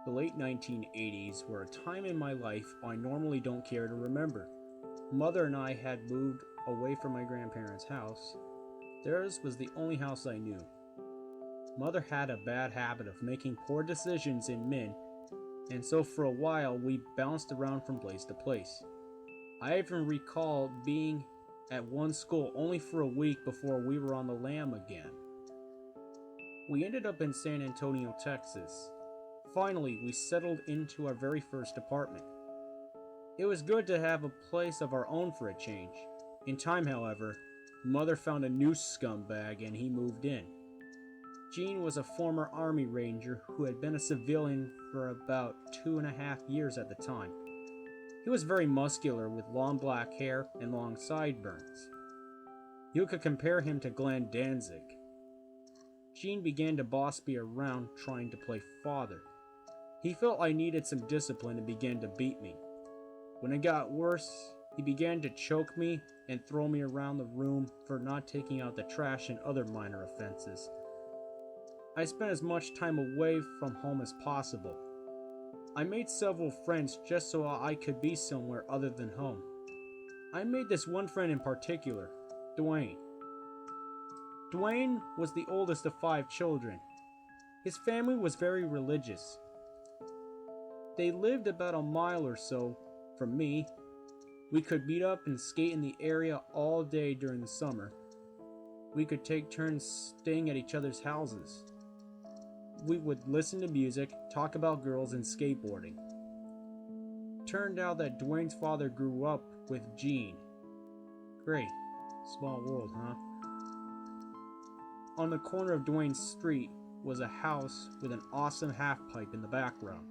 The late 1980s were a time in my life I normally don't care to remember. Mother and I had moved away from my grandparents' house. Theirs was the only house I knew. Mother had a bad habit of making poor decisions in Min, and so for a while we bounced around from place to place. I even recall being at one school only for a week before we were on the lam again. We ended up in San Antonio, Texas. Finally, we settled into our very first apartment. It was good to have a place of our own for a change. In time, however, Mother found a new scumbag and he moved in. Gene was a former Army Ranger who had been a civilian for about 2.5 years at the time. He was very muscular with long black hair and long sideburns. You could compare him to Glenn Danzig. Gene began to boss me around trying to play father. He felt I needed some discipline and began to beat me. When it got worse, he began to choke me and throw me around the room for not taking out the trash and other minor offenses. I spent as much time away from home as possible. I made several friends just so I could be somewhere other than home. I made this one friend in particular, Dwayne. Dwayne was the oldest of 5 children. His family was very religious. They lived about a mile or so from me. We could meet up and skate in the area all day during the summer. We could take turns staying at each other's houses. We would listen to music, talk about girls, and skateboarding. Turned out that Dwayne's father grew up with Gene. Great. Small world, huh? On the corner of Dwayne's street was a house with an awesome half-pipe in the background.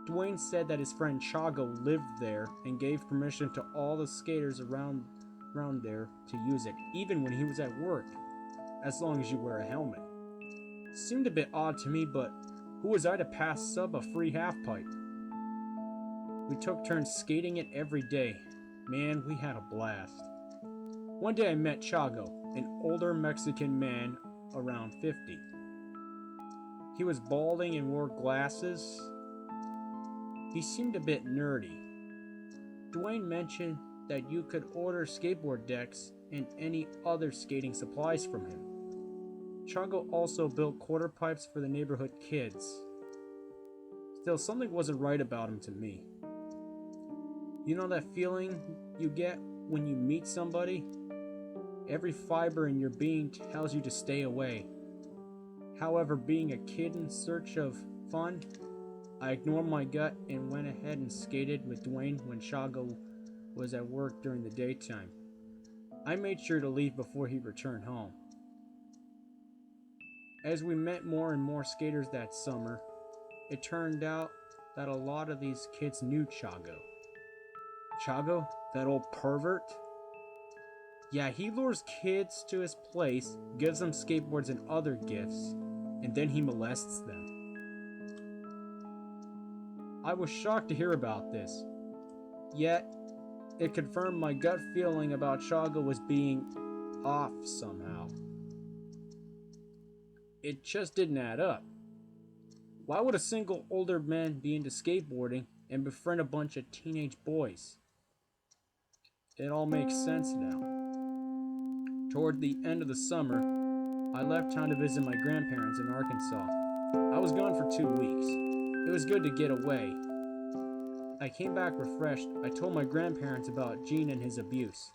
Dwayne said that his friend Chago lived there and gave permission to all the skaters around there to use it, even when he was at work, as long as you wear a helmet. Seemed a bit odd to me, but who was I to pass up a free half-pipe? We took turns skating it every day. Man, we had a blast. One day I met Chago, an older Mexican man around 50. He was balding and wore glasses. He seemed a bit nerdy. Dwayne mentioned that you could order skateboard decks and any other skating supplies from him. Chago also built quarter pipes for the neighborhood kids. Still, something wasn't right about him to me. You know that feeling you get when you meet somebody? Every fiber in your being tells you to stay away. However, being a kid in search of fun, I ignored my gut and went ahead and skated with Dwayne when Chago was at work during the daytime. I made sure to leave before he returned home. As we met more and more skaters that summer, it turned out that a lot of these kids knew Chago. Chago? That old pervert? Yeah, he lures kids to his place, gives them skateboards and other gifts, and then he molests them. I was shocked to hear about this, yet it confirmed my gut feeling about Chago was being off somehow. It just didn't add up. Why would a single older man be into skateboarding and befriend a bunch of teenage boys? It all makes sense now. Toward the end of the summer, I left town to visit my grandparents in Arkansas. I was gone for 2 weeks. It was good to get away. I came back refreshed. I told my grandparents about Gene and his abuse.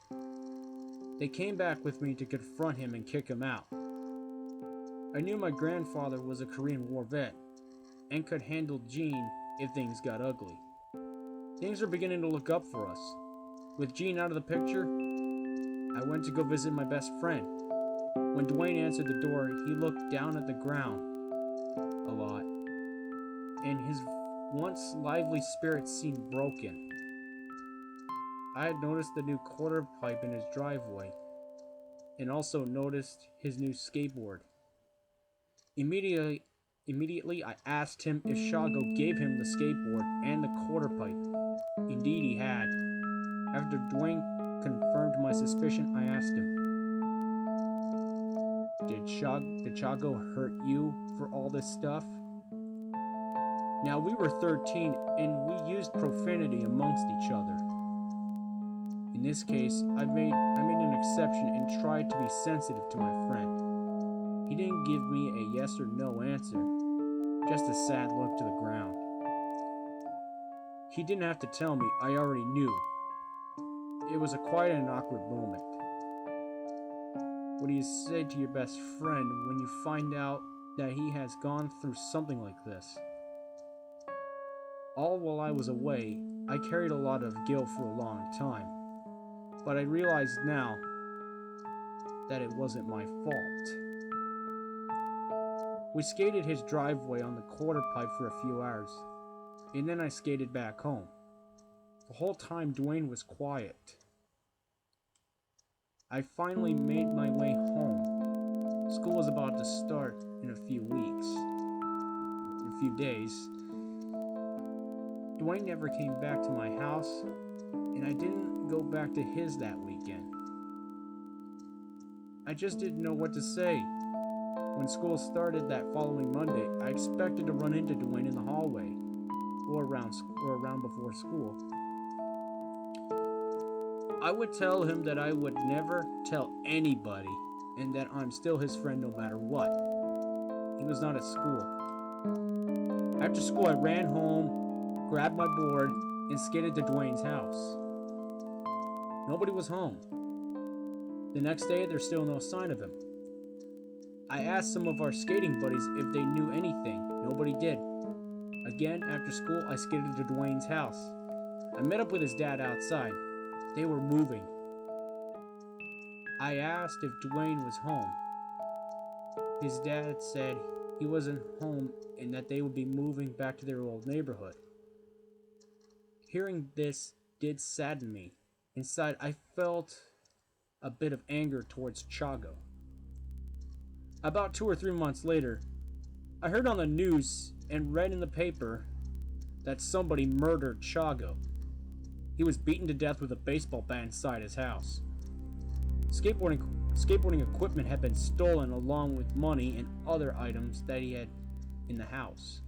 They came back with me to confront him and kick him out. I knew my grandfather was a Korean War vet and could handle Gene if things got ugly. Things were beginning to look up for us. With Gene out of the picture, I went to go visit my best friend. When Dwayne answered the door, he looked down at the ground a lot, and his once lively spirit seemed broken. I had noticed the new quarter pipe in his driveway, and also noticed his new skateboard. Immediately, I asked him if Chago gave him the skateboard and the quarter pipe. Indeed, he had. After Dwayne confirmed my suspicion, I asked him, Did Chago hurt you for all this stuff? Now, we were 13 and we used profanity amongst each other. In this case, I made an exception and tried to be sensitive to my friend. He didn't give me a yes or no answer, just a sad look to the ground. He didn't have to tell me, I already knew. It was a quiet and awkward moment. What do you say to your best friend when you find out that he has gone through something like this? All while I was away, I carried a lot of guilt for a long time, but I realize now that it wasn't my fault. We skated his driveway on the quarter pipe for a few hours, and then I skated back home. The whole time Dwayne was quiet. I finally made my way home. School was about to start in a few days. Dwayne never came back to my house, and I didn't go back to his that weekend. I just didn't know what to say. When school started that following Monday, I expected to run into Dwayne in the hallway or around before school. I would tell him that I would never tell anybody and that I'm still his friend no matter what. He was not at school. After school, I ran home, grabbed my board, and skated to Dwayne's house. Nobody was home. The next day, there's still no sign of him. I asked some of our skating buddies if they knew anything. Nobody did. Again, after school, I skated to Dwayne's house. I met up with his dad outside. They were moving. I asked if Dwayne was home. His dad said he wasn't home and that they would be moving back to their old neighborhood. Hearing this did sadden me. Inside, I felt a bit of anger towards Chago. About 2 or 3 months later, I heard on the news and read in the paper that somebody murdered Chago. He was beaten to death with a baseball bat inside his house. Skateboarding equipment had been stolen along with money and other items that he had in the house.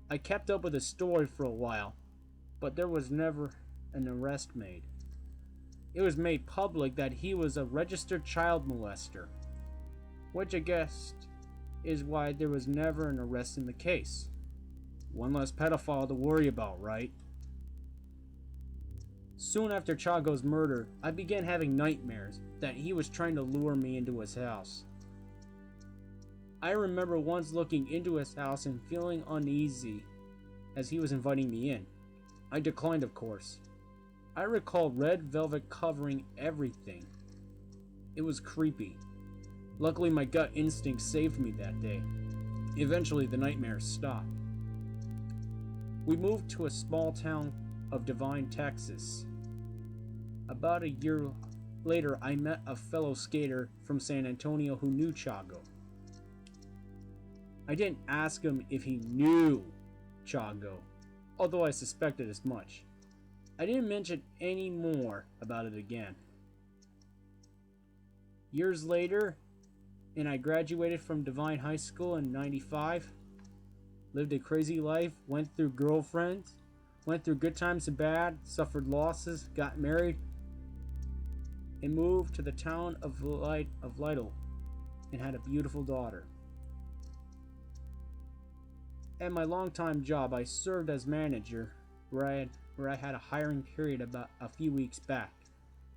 I kept up with the story for a while, but there was never an arrest made. It was made public that he was a registered child molester, which I guess is why there was never an arrest in the case. One less pedophile to worry about, right? Soon after Chago's murder, I began having nightmares that he was trying to lure me into his house. I remember once looking into his house and feeling uneasy as he was inviting me in. I declined, of course. I recall red velvet covering everything. It was creepy. Luckily, my gut instinct saved me that day. Eventually, the nightmares stopped. We moved to a small town of Devine, Texas. About a year later, I met a fellow skater from San Antonio who knew Chago. I didn't ask him if he knew Chago, although I suspected as much. I didn't mention any more about it again. Years later, and I graduated from Devine High School in '95, lived a crazy life, went through girlfriends, went through good times and bad, suffered losses, got married, and moved to the town of Lytle and had a beautiful daughter. At my longtime job, I served as manager where I had a hiring period about a few weeks back.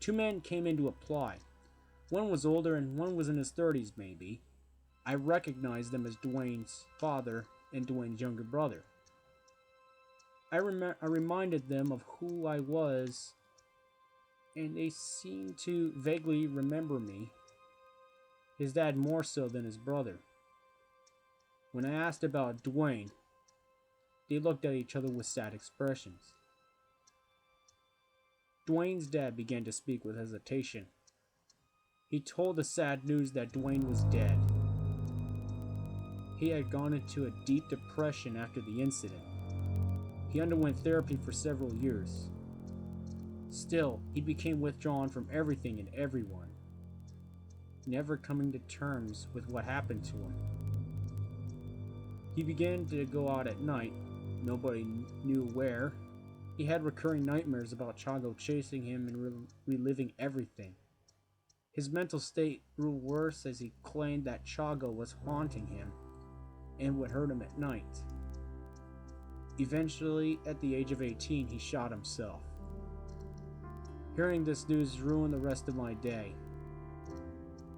2 men came in to apply. One was older and one was in his 30s maybe. I recognized them as Dwayne's father and Dwayne's younger brother. I reminded them of who I was, and they seemed to vaguely remember me, his dad more so than his brother. When I asked about Dwayne, they looked at each other with sad expressions. Dwayne's dad began to speak with hesitation. He told the sad news that Dwayne was dead. He had gone into a deep depression after the incident. He underwent therapy for several years. Still, he became withdrawn from everything and everyone, never coming to terms with what happened to him. He began to go out at night. Nobody knew where. He had recurring nightmares about Chago chasing him and reliving everything. His mental state grew worse as he claimed that Chago was haunting him and would hurt him at night. Eventually, at the age of 18, he shot himself. Hearing this news ruined the rest of my day.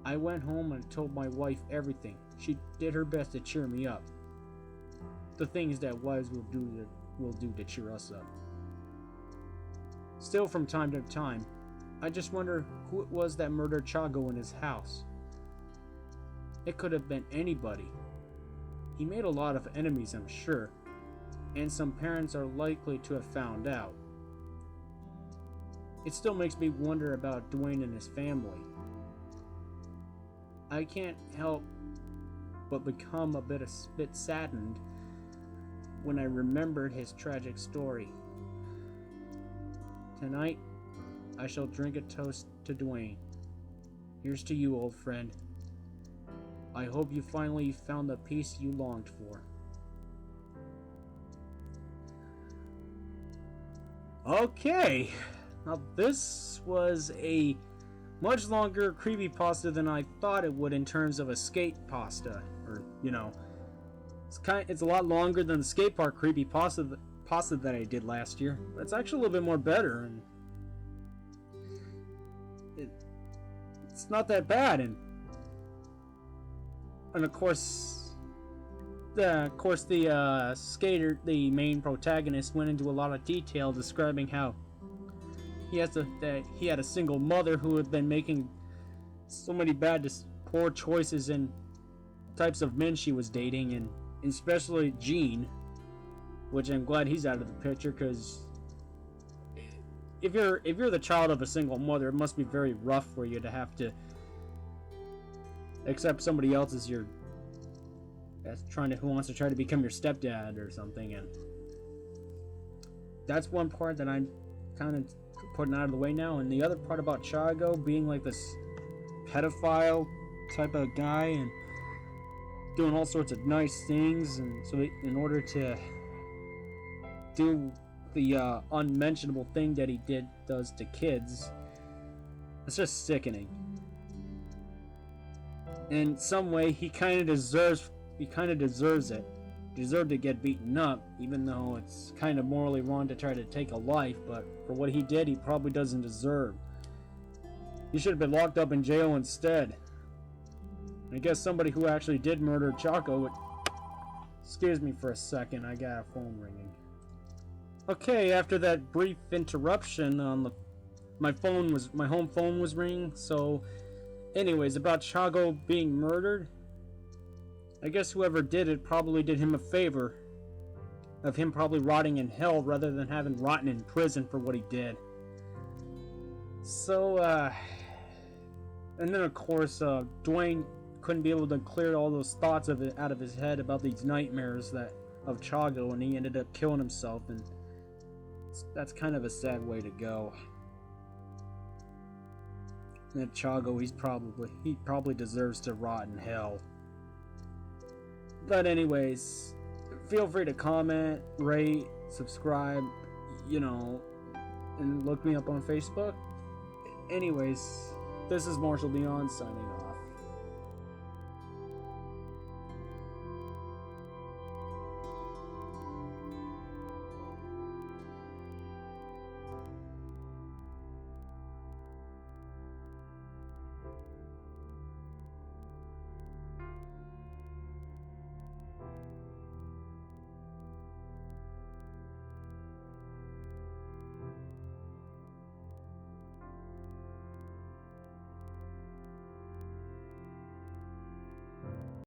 I went home and told my wife everything. She did her best to cheer me up. The things that wives will do to cheer us up. Still, from time to time, I just wonder who it was that murdered Chago in his house. It could have been anybody. He made a lot of enemies, I'm sure, and some parents are likely to have found out. It still makes me wonder about Dwayne and his family. I can't help but become a bit saddened when I remembered his tragic story. Tonight, I shall drink a toast to Dwayne. Here's to you, old friend. I hope you finally found the peace you longed for. Okay, now this was a much longer creepypasta than I thought it would in terms of a SkatePasta, or it's a lot longer than the skate park creepypasta that I did last year. It's actually a little bit more better, and it's not that bad, and of course the skater, the main protagonist, went into a lot of detail describing how he had a single mother who had been making so many poor choices in types of men she was dating, and especially Gene, which I'm glad he's out of the picture, because if you're the child of a single mother, it must be very rough for you to have to accept somebody else as who wants to try to become your stepdad or something. And that's one part that I'm kind of putting out of the way now. And the other part about Chago being like this pedophile type of guy and doing all sorts of nice things, and so in order to do the unmentionable thing that he does to kids, it's just sickening. In some way, he kind of deserves it. Deserved to get beaten up, even though it's kind of morally wrong to try to take a life, but for what he did, he probably doesn't deserve. He should have been locked up in jail instead. I guess somebody who actually did murder Chago would... Excuse me for a second, I got a phone ringing. Okay, after that brief interruption my home phone was ringing. So anyways, about Chago being murdered, I guess whoever did it probably did him a favor of him probably rotting in hell rather than having rotten in prison for what he did. So and then of course Dwayne couldn't be able to clear all those thoughts out of his head about these nightmares of Chago, and he ended up killing himself, and that's kind of a sad way to go. And Chago, he probably deserves to rot in hell. But anyways, feel free to comment, rate, subscribe, and look me up on Facebook. Anyways, this is Marshall Beyond signing off.